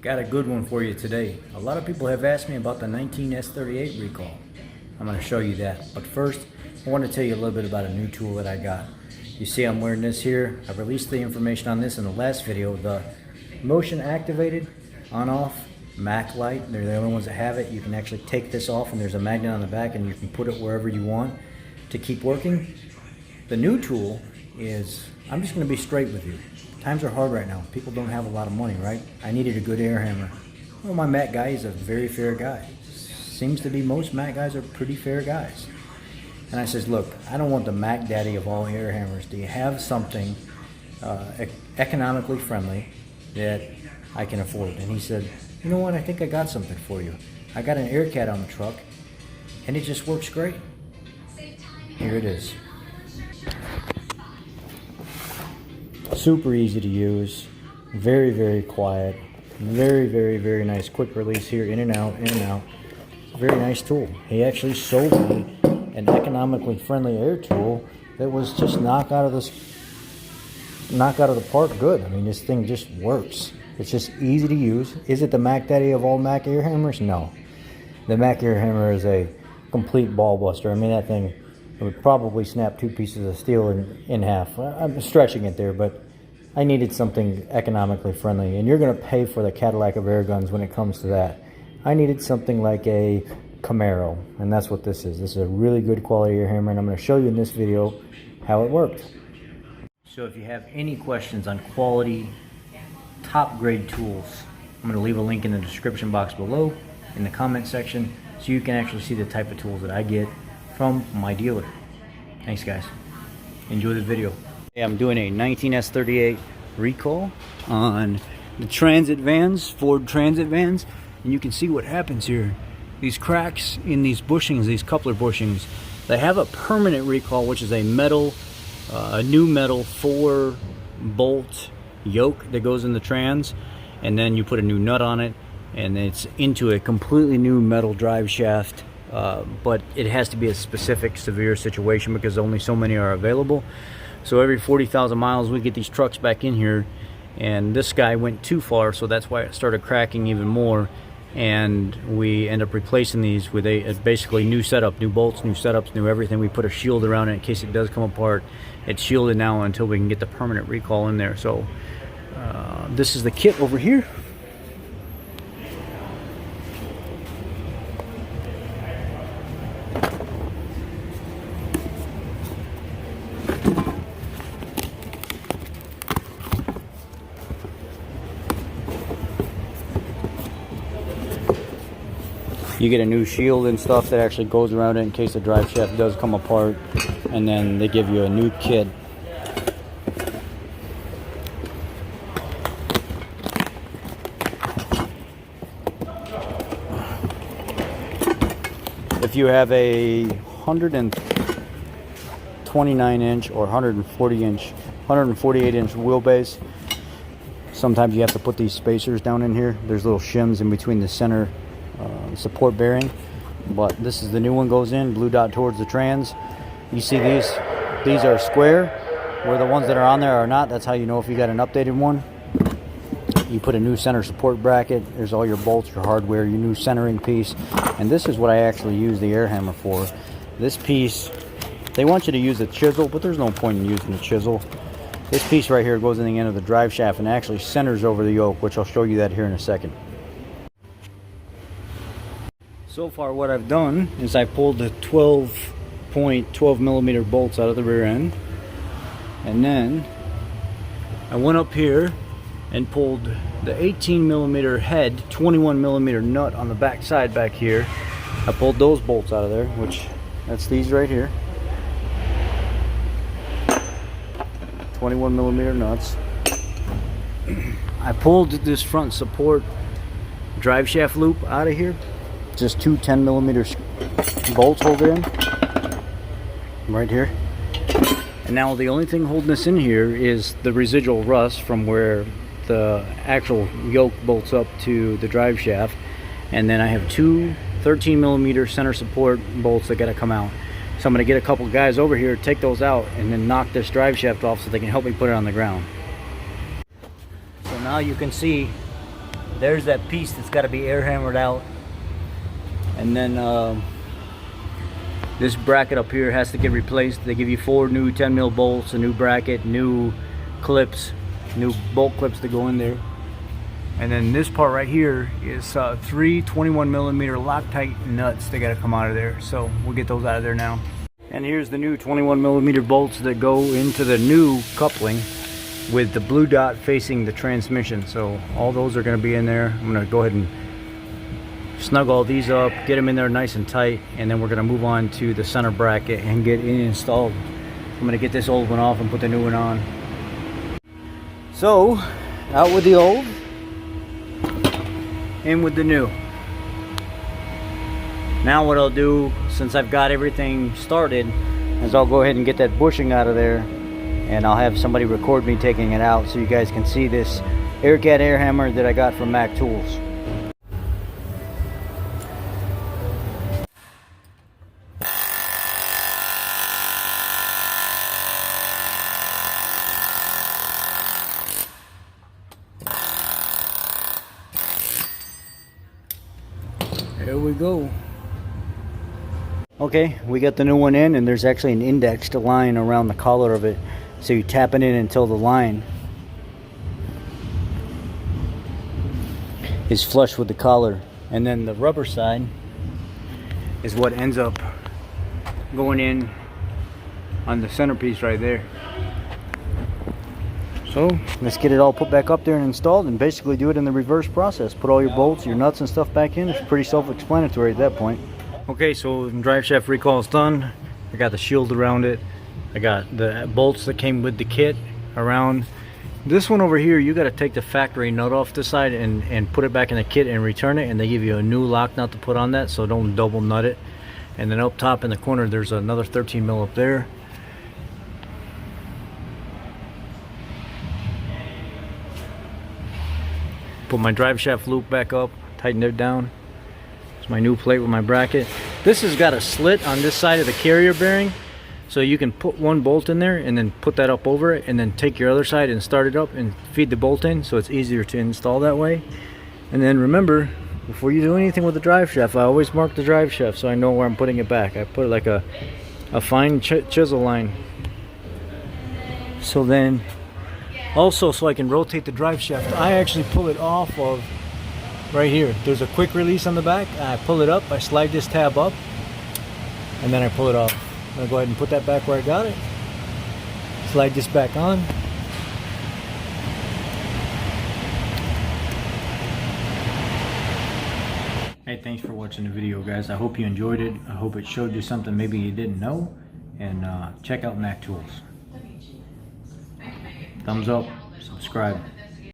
Got a good one for you today. A lot of people have asked me about the 19S38 recall. I'm going to show you that. But first, I want to tell you a little bit about a new tool that I got. You see I'm wearing this here. I released the information on this in the last video. The motion activated on-off Mac light. They're the only ones that have it. You can actually take this off and there's a magnet on the back and you can put it wherever you want to keep working. The new tool is, I'm just going to be straight with you. Times are hard right now. People don't have a lot of money, right? I needed a good air hammer. Well, my Mac guy is a very fair guy. Seems to be most Mac guys are pretty fair guys. And I says, look, I don't want the Mac daddy of all air hammers. Do you have something economically friendly that I can afford? And he said, you know what, I think I got something for you. I got an AirCat on the truck and it just works great. Here it is. Super easy to use, very, very quiet, very, very, very nice. Quick release here, in and out, in and out. Very nice tool. He actually sold me an economically friendly air tool that was just knock out of the park good. I mean, this thing just works. It's just easy to use. Is it the Mac daddy of all Mac air hammers? No. The Mac air hammer is a complete ball buster. I mean, that thing would probably snap two pieces of steel in half. I'm stretching it there, but I needed something economically friendly. And you're going to pay for the Cadillac of air guns when it comes to that. I needed something like a Camaro, and that's what this is. This is a really good quality air hammer, and I'm going to show you in this video how it worked. So if you have any questions on quality, top grade tools, I'm going to leave a link in the description box below in the comment section so you can actually see the type of tools that I get from my dealer. Thanks guys. Enjoy the video. I'm doing a 19S38 recall on the transit vans, Ford Transit vans, and you can see what happens here. These cracks in these bushings, these coupler bushings, they have a permanent recall, which is a metal, a new metal 4-bolt yoke that goes in the trans, and then you put a new nut on it and it's into a completely new metal drive shaft. But it has to be a specific severe situation because only so many are available. So every 40,000 miles we get these trucks back in here, and this guy went too far, so that's why it started cracking even more, and we end up replacing these with a basically new setup, new bolts, new setups, new everything. We put a shield around it in case it does come apart. It's shielded now until we can get the permanent recall in there. So this is the kit over here. You get a new shield and stuff that actually goes around it in case the drive shaft does come apart, and then they give you a new kit. If you have a 129 inch or 148 inch wheelbase, sometimes you have to put these spacers down in here. There's little shims in between the center support bearing, but this is the new one, goes in blue dot towards the trans. You see these are square, where the ones that are on there are not. That's how you know if you got an updated one. You put a new center support bracket. There's all your bolts, your hardware, your new centering piece, and this is what I actually use the air hammer for. This piece, they want you to use a chisel, but there's no point in using a chisel. This piece right here goes in the end of the drive shaft and actually centers over the yoke, which I'll show you that here in a second. So far what I've done is I pulled the 12 millimeter bolts out of the rear end, and then I went up here and pulled the 18 millimeter head, 21 millimeter nut on the back side back here. I pulled those bolts out of there, which that's these right here, 21 millimeter nuts. I pulled this front support drive shaft loop out of here. Just two 10 millimeter bolts hold it in right here, and now the only thing holding this in here is the residual rust from where the actual yoke bolts up to the drive shaft, and then I have two 13 millimeter center support bolts that got to come out. So I'm going to get a couple guys over here, take those out, and then knock this drive shaft off so they can help me put it on the ground. So now you can see there's that piece that's got to be air hammered out. And then this bracket up here has to get replaced. They give you 4 new 10 mil bolts, a new bracket, new clips, new bolt clips to go in there. And then this part right here is 3 21 millimeter Loctite nuts. They got to come out of there. So we'll get those out of there now. And here's the new 21 millimeter bolts that go into the new coupling with the blue dot facing the transmission. So all those are going to be in there. I'm going to go ahead and snug all these up, get them in there nice and tight, and then we're going to move on to the center bracket and get it installed. I'm going to get this old one off and put the new one on. So, out with the old, in with the new. Now what I'll do, since I've got everything started, is I'll go ahead and get that bushing out of there, and I'll have somebody record me taking it out so you guys can see this Aircat air hammer that I got from Mac Tools. There we go. Okay, we got the new one in, and there's actually an indexed line around the collar of it. So you tap it in until the line is flush with the collar. And then the rubber side is what ends up going in on the centerpiece right there. So let's get it all put back up there and installed, and basically do it in the reverse process. Put all your bolts, your nuts and stuff back in. It's pretty self-explanatory at that point. Okay, so the drive shaft recall is done. I got the shield around it. I got the bolts that came with the kit around. This one over here, you got to take the factory nut off the side and put it back in the kit and return it, and they give you a new lock nut to put on that, so don't double nut it. And then up top in the corner, there's another 13 mil up there. Put my drive shaft loop back up, tighten it down. It's my new plate with my bracket. This has got a slit on this side of the carrier bearing, so you can put one bolt in there and then put that up over it, and then take your other side and start it up and feed the bolt in, so it's easier to install that way. And then remember, before you do anything with the drive shaft, I always mark the drive shaft so I know where I'm putting it back. I put like a fine chisel line. So then also, so I can rotate the drive shaft, I actually pull it off of right here. There's a quick release on the back. I pull it up, I slide this tab up, and then I pull it off. I'm going to go ahead and put that back where I got it. Slide this back on. Hey, thanks for watching the video, guys. I hope you enjoyed it. I hope it showed you something maybe you didn't know. And check out Mac Tools. Thumbs up, subscribe.